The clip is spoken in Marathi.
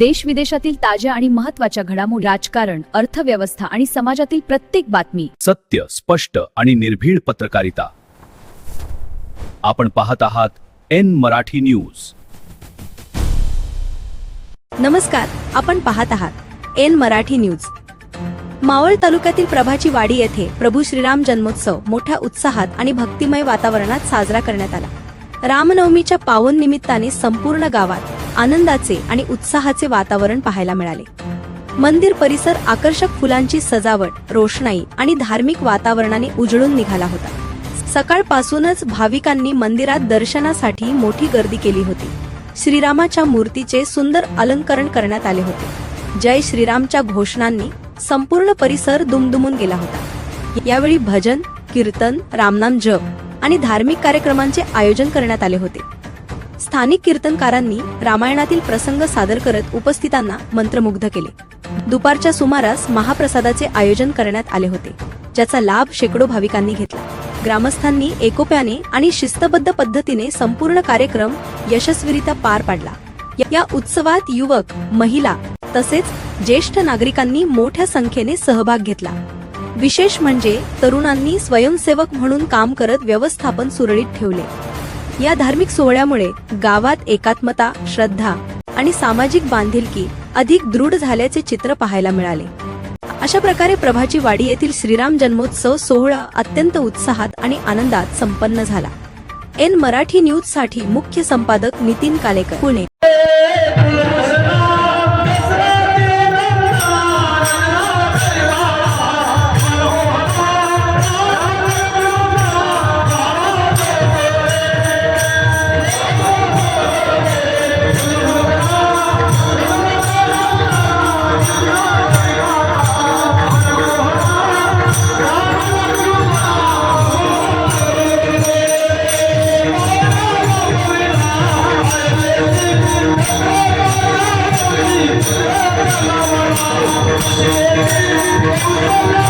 देश विदेशातील ताज्या आणि महत्त्वाच्या घडामोडी, राजकारण, अर्थव्यवस्था आणि समाजातील प्रत्येक बातमी. सत्य, स्पष्ट आणि निर्भीड पत्रकारिता. आपण पाहत आहात एन मराठी न्यूज. नमस्कार, आपण पाहत आहात एन मराठी न्यूज. मावळ तालुक्यातील प्रभाची वाडी येथे प्रभू श्रीराम जन्मोत्सव मोठ्या उत्साहात आणि भक्तिमय वातावरणात साजरा करण्यात आला. रामनवमीच्या पावन निमित्ताने संपूर्ण गावात आनंदाचे आणि उत्साहाचे वातावरण पाहायला मिळाले. मंदिर परिसर आकर्षक फुलांची सजावट, रोषणाई आणि धार्मिक वातावरणाने उजळून निघाला होता. सकाळपासूनच भाविकांनी मंदिरात दर्शनासाठी मोठी गर्दी केली होती. श्रीरामाच्या मूर्तीचे सुंदर अलंकरण करण्यात आले होते. जय श्रीरामच्या घोषणांनी संपूर्ण परिसर दुमदुमून गेला होता. यावेळी भजन, कीर्तन, रामनाम जप आणि धार्मिक कार्यक्रमांचे आयोजन करण्यात आले होते. स्थानिक कीर्तनकारांनी रामायणातील प्रसंग सादर करत उपस्थितांना मंत्रमुग्ध केले. दुपारच्या सुमारास महाप्रसादाचे आयोजन करण्यात आले होते, ज्याचा लाभ शेकडो भाविकांनी घेतला. ग्रामस्थांनी एकोप्याने आणि शिस्तबद्ध पद्धतीने संपूर्ण कार्यक्रम यशस्वीरित्या पार पाडला. या उत्सवात युवक, महिला तसेच ज्येष्ठ नागरिकांनी मोठ्या संख्येने सहभाग घेतला. विशेष म्हणजे तरुणांनी स्वयंसेवक म्हणून काम करत व्यवस्थापन सुरळीत ठेवले. या धार्मिक सोहळ्यामुळे गावात एकात्मता, श्रद्धा आणि सामाजिक बांधिलकी अधिक दृढ झाल्याचे चित्र पाहायला मिळाले. अशा प्रकारे प्रभाची वाडी येथील श्रीराम जन्मोत्सव सोहळा अत्यंत उत्साहात आणि आनंदात संपन्न झाला. एन मराठी न्यूज साठी मुख्य संपादक नितीन कालेकर, पुणे. Thank you.